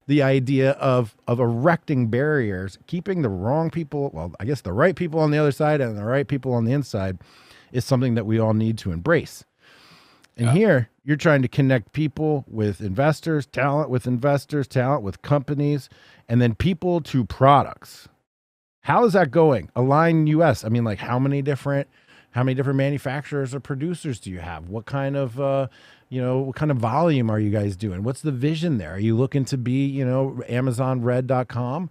the idea of erecting barriers, keeping the wrong people, well, I guess the right people on the other side and the right people on the inside, is something that we all need to embrace. And Yeah. here you're trying to connect people with investors, talent with companies, and then people to products. How is that going? Align US. I mean, like how many different manufacturers or producers do you have? What kind of what kind of volume are you guys doing? What's the vision there? Are you looking to be, AmazonRed.com?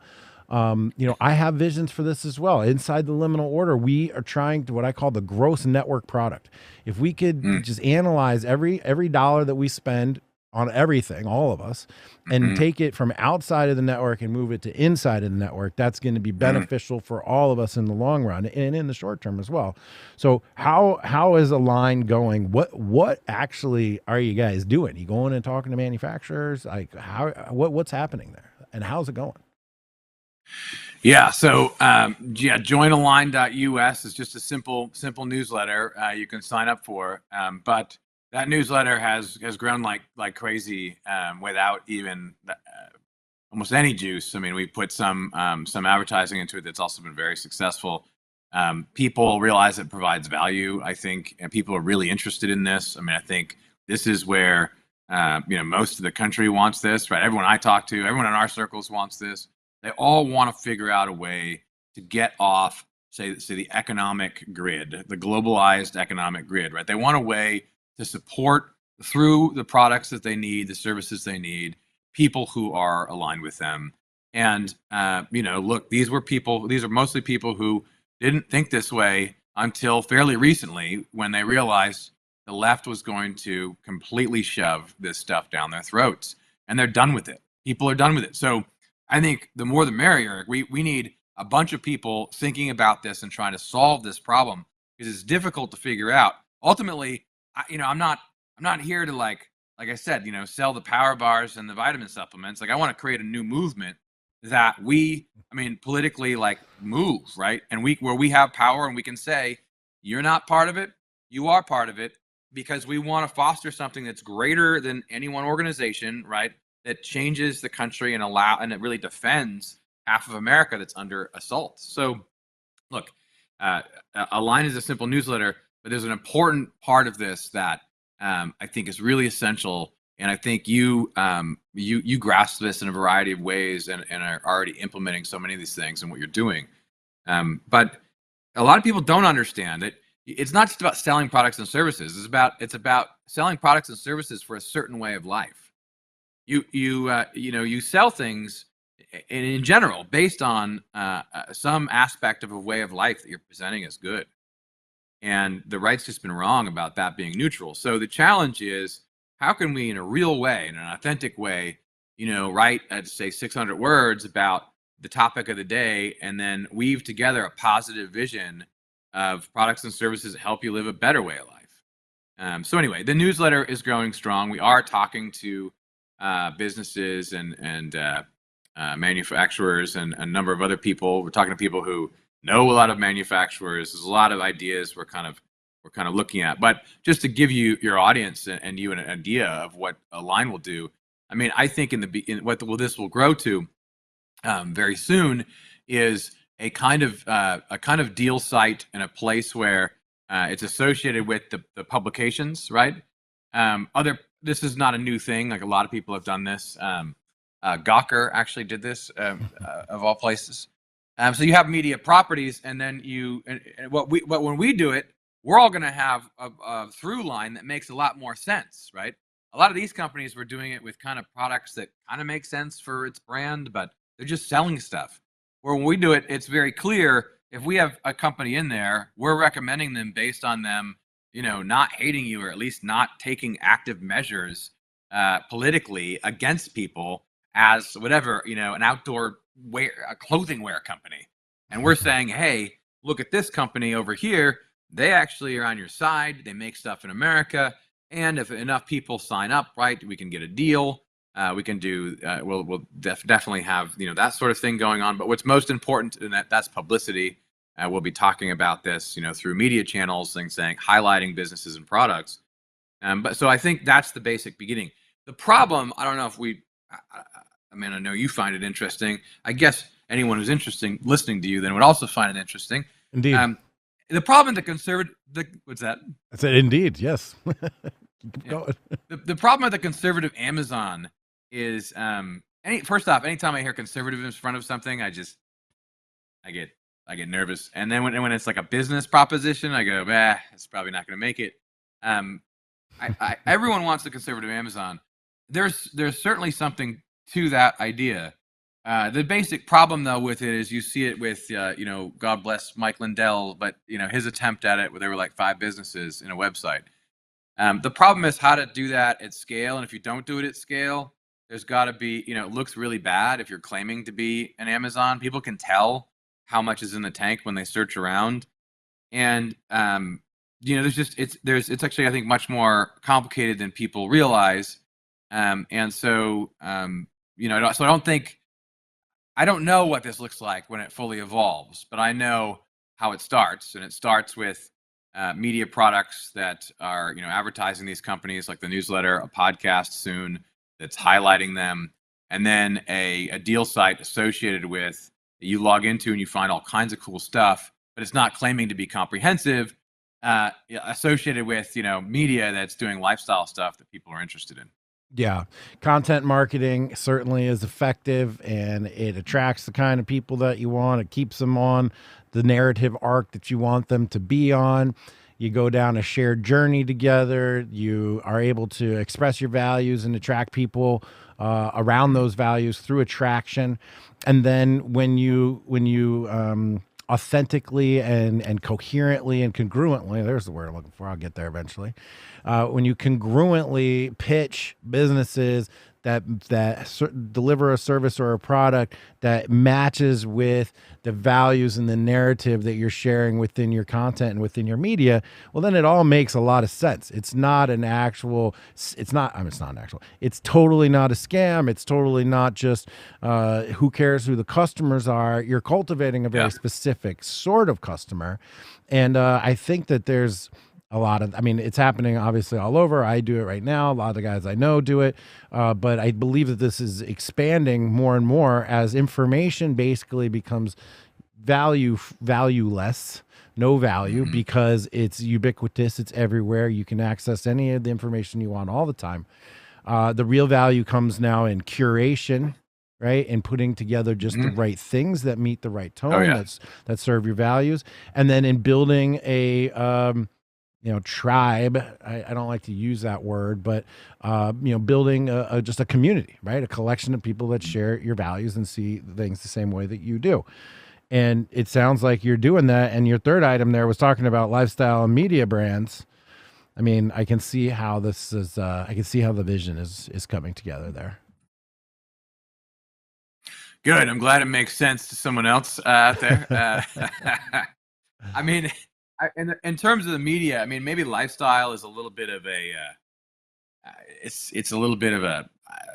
I have visions for this as well. Inside the Liminal Order, we are trying to what I call the gross network product. If we could Mm. just analyze every dollar that we spend on everything, all of us, and Mm-hmm. take it from outside of the network and move it to inside of the network, that's going to be Mm. beneficial for all of us in the long run and in the short term as well. So how is Align going? What actually are you guys doing? You going and talking to manufacturers? Like what's happening there, and how's it going? Yeah. So, joinalign.us is just a simple newsletter you can sign up for. But that newsletter has grown like crazy without even almost any juice. I mean, we put some advertising into it that's also been very successful. People realize it provides value, I think, and people are really interested in this. I mean, I think this is where most of the country wants this, right? Everyone I talk to, everyone in our circles wants this. They all want to figure out a way to get off, say the economic grid, the globalized economic grid, right? They want a way to support through the products that they need, the services they need, people who are aligned with them. And look, these are mostly people who didn't think this way until fairly recently, when they realized the left was going to completely shove this stuff down their throats, and they're done with it. People are done with it. So I think the more the merrier. We need a bunch of people thinking about this and trying to solve this problem, because it's difficult to figure out. Ultimately, I'm not here to like I said, sell the power bars and the vitamin supplements. Like, I want to create a new movement that politically, like, move, right? And where we have power and we can say, you're not part of it, you are part of it, because we want to foster something that's greater than any one organization, right? That changes the country and it really defends half of America that's under assault. So, look, Align is a simple newsletter, but there's an important part of this that I think is really essential, and I think you grasp this in a variety of ways and are already implementing so many of these things in what you're doing. But a lot of people don't understand that it's not just about selling products and services. It's about selling products and services for a certain way of life. You sell things in general based on some aspect of a way of life that you're presenting as good, and the right's just been wrong about that being neutral. So the challenge is, how can we, in a real way, in an authentic way, write, I'd say, 600 words about the topic of the day, and then weave together a positive vision of products and services that help you live a better way of life. So anyway, the newsletter is growing strong. We are talking to businesses and manufacturers and a number of other people. We're talking to people who know a lot of manufacturers. There's a lot of ideas we're kind of looking at. But just to give you, your audience and you, an idea of what Align will do, I mean, I think this will grow to very soon is a kind of deal site and a place where it's associated with the publications, right? This is not a new thing. Like, a lot of people have done this. Gawker actually did this, of all places. So you have media properties, and then when we do it, we're all going to have a through line that makes a lot more sense, right? A lot of these companies were doing it with kind of products that kind of make sense for its brand, but they're just selling stuff. Where when we do it, it's very clear. If we have a company in there, we're recommending them based on them, not hating you, or at least not taking active measures politically against people, as whatever, an outdoor a clothing wear company. And we're saying, hey, look at this company over here. They actually are on your side. They make stuff in America. And if enough people sign up, right, we can get a deal. We can do, we'll definitely have, that sort of thing going on. But what's most important, and that's publicity. We'll be talking about this, through media channels, things saying, highlighting businesses and products. But so I think that's the basic beginning. The problem, I don't know if I mean, I know you find it interesting. I guess anyone who's interesting listening to you then would also find it interesting. Indeed. The problem with the conservative, what's that? I said, indeed, yes. Keep Yeah. going. The problem with the conservative Amazon is, first off, anytime I hear conservative in front of something, I get nervous. And then when it's like a business proposition, I go, it's probably not going to make it. Everyone wants the conservative Amazon. There's certainly something to that idea. The basic problem though with it is you see it with God bless Mike Lindell, but his attempt at it where there were like 5 businesses in a website. The problem is how to do that at scale, and if you don't do it at scale, there's got to be it looks really bad if you're claiming to be an Amazon. People can tell how much is in the tank when they search around, and it's actually I think much more complicated than people realize. So I don't know what this looks like when it fully evolves, but I know how it starts, and it starts with media products that are advertising these companies, like the newsletter, a podcast soon that's highlighting them, and then a deal site associated with that you log into and you find all kinds of cool stuff, but it's not claiming to be comprehensive, associated with media that's doing lifestyle stuff that people are interested in. Yeah. Content marketing certainly is effective, and it attracts the kind of people that you want. It keeps them on the narrative arc that you want them to be on. You go down a shared journey together. You are able to express your values and attract people around those values through attraction. And then when you authentically and coherently and congruently, there's the word I'm looking for, I'll get there eventually, when you congruently pitch businesses that deliver a service or a product that matches with the values and the narrative that you're sharing within your content and within your media, well, then it all makes a lot of sense. It's totally not a scam. It's totally not just who cares who the customers are. You're cultivating a very specific sort of customer. And I think that there's it's happening obviously all over. I do it right now. A lot of the guys I know do it. But I believe that this is expanding more and more as information basically becomes valueless, no value, because it's ubiquitous. It's everywhere. You can access any of the information you want all the time. The real value comes now in curation, right? And putting together just the right things that meet the right tone, that serve your values. And then in building a, tribe. I don't like to use that word, but building just a community, right? A collection of people that share your values and see things the same way that you do. And it sounds like you're doing that. And your third item there was talking about lifestyle and media brands. I mean, I can see how this is. I can see how the vision is coming together there. Good. I'm glad it makes sense to someone else out there. I mean. In terms of the media, I mean, maybe lifestyle is a little bit of a, it's a little bit of a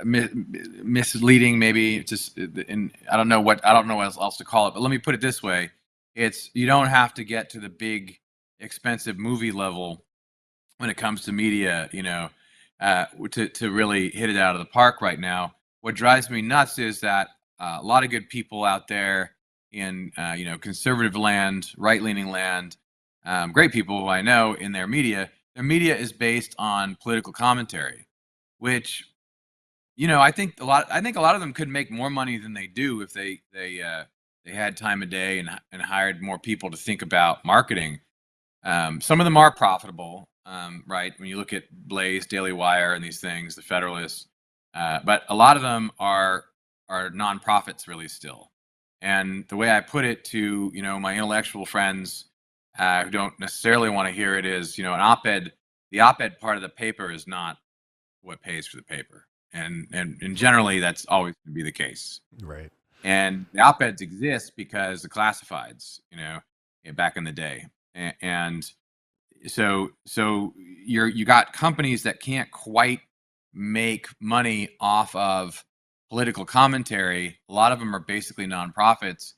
misleading, maybe just, and I don't know what else to call it, but let me put it this way. You don't have to get to the big, expensive movie level when it comes to media, to really hit it out of the park right now. What drives me nuts is that a lot of good people out there in, conservative land, right-leaning land, great people who I know in their media is based on political commentary, which, I think a lot of them could make more money than they do if they had time of day and hired more people to think about marketing. Some of them are profitable, right? When you look at Blaze, Daily Wire, and these things, the Federalist, but a lot of them are nonprofits really still. And the way I put it to, my intellectual friends who don't necessarily want to hear it is, an op-ed, the op-ed part of the paper is not what pays for the paper. And generally that's always going to be the case. Right. And the op-eds exist because the classifieds, back in the day. And so you got companies that can't quite make money off of political commentary. A lot of them are basically nonprofits.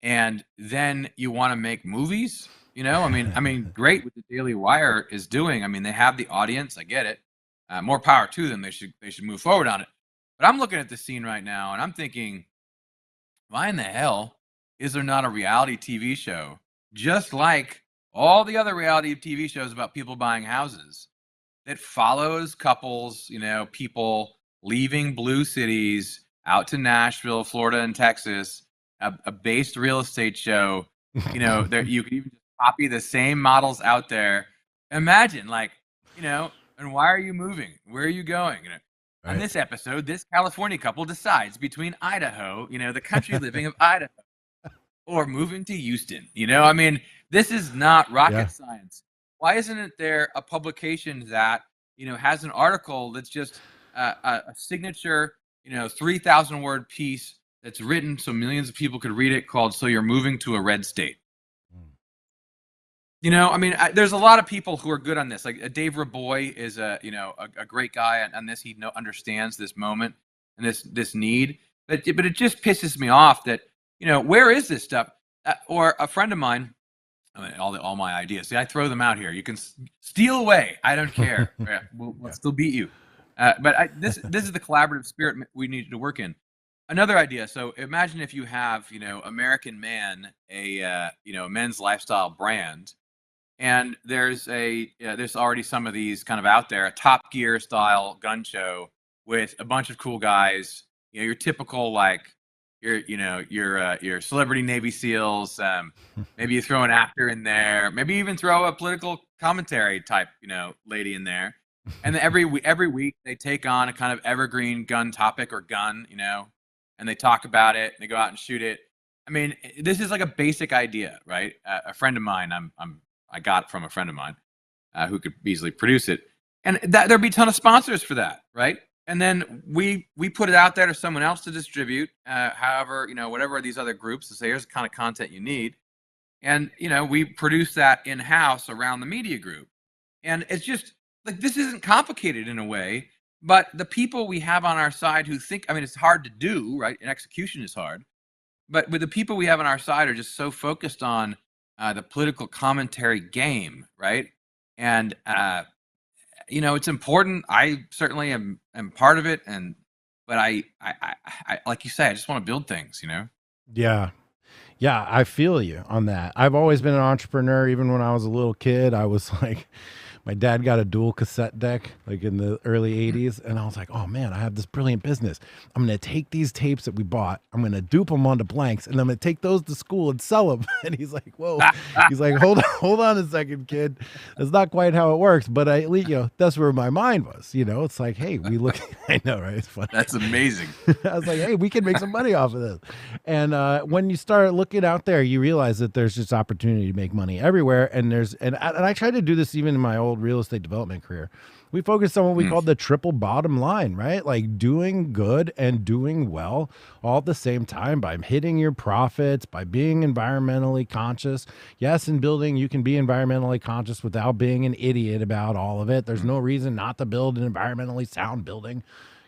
And then you want to make movies, I mean, great what the Daily Wire is doing. I mean, they have the audience. I get it. More power to them. They should move forward on it. But I'm looking at the scene right now and I'm thinking, why in the hell is there not a reality TV show just like all the other reality TV shows about people buying houses that follows couples, people leaving blue cities out to Nashville, Florida, and Texas, a based real estate show. There you can even just copy the same models out there. Imagine, and why are you moving? Where are you going? On Right. this episode, this California couple decides between Idaho, the country living of Idaho, or moving to Houston. I mean, this is not rocket science. Why isn't there a publication that has an article that's just a signature 3,000 word piece that's written so millions of people could read it, called "So You're Moving to a Red State"? There's a lot of people who are good on this. Like Dave Raboy is a great guy on this. He understands this moment and this need, but it just pisses me off that where is this stuff? Or a friend of mine. All my ideas. See, I throw them out here. You can steal away. I don't care. We'll still beat you. But this is the collaborative spirit we need to work in. Another idea. So imagine if you have American Man, a men's lifestyle brand, and there's already some of these kind of out there, a Top Gear style gun show with a bunch of cool guys. Your typical your celebrity Navy SEALs. Maybe you throw an actor in there. Maybe even throw a political commentary type, lady in there. And then every week they take on a kind of evergreen gun topic or gun, and they talk about it. And they go out and shoot it. I mean, this is like a basic idea, right? A friend of mine, I got from a friend of mine who could easily produce it, and there'd be a ton of sponsors for that, right? And then we put it out there to someone else to distribute, however, whatever these other groups to say, here's the kind of content you need. And, we produce that in-house around the media group. And it's just like, this isn't complicated in a way, but the people we have on our side who think, it's hard to do, right? And execution is hard. But with the people we have on our side are just so focused on the political commentary game, right? And, it's important. I certainly am part of it, but I like you say, I just want to build things. Yeah. Yeah, I feel you on that. I've always been an entrepreneur. Even when I was a little kid, I was like, my dad got a dual cassette deck like in the early 80s. And I was like, oh man, I have this brilliant business. I'm going to take these tapes that we bought, I'm going to dupe them onto blanks, and I'm going to take those to school and sell them. And he's like, whoa, he's like, hold on a second, kid. That's not quite how it works. But that's where my mind was, it's like, hey, we look, I know, right? It's funny. That's amazing. I was like, hey, we can make some money off of this. And when you start looking out there, you realize that there's just opportunity to make money everywhere. And I tried to do this even in my old real estate development career. We focused on what we called the triple bottom line, right? Like doing good and doing well all at the same time by hitting your profits, by being environmentally conscious. Yes, in building, you can be environmentally conscious without being an idiot about all of it. There's no reason not to build an environmentally sound building.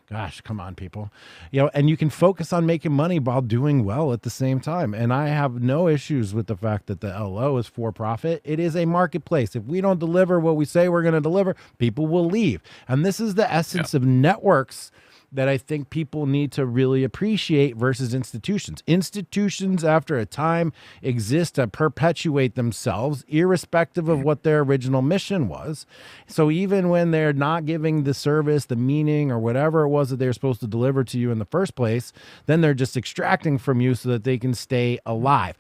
Gosh, come on, people. And you can focus on making money while doing well at the same time. And I have no issues with the fact that the LO is for profit. It is a marketplace. If we don't deliver what we say we're going to deliver, people will leave. And this is the essence of networks that I think people need to really appreciate versus institutions. Institutions, after a time, exist to perpetuate themselves, irrespective of what their original mission was. So even when they're not giving the service, the meaning, or whatever it was that they're supposed to deliver to you in the first place, then they're just extracting from you so that they can stay alive.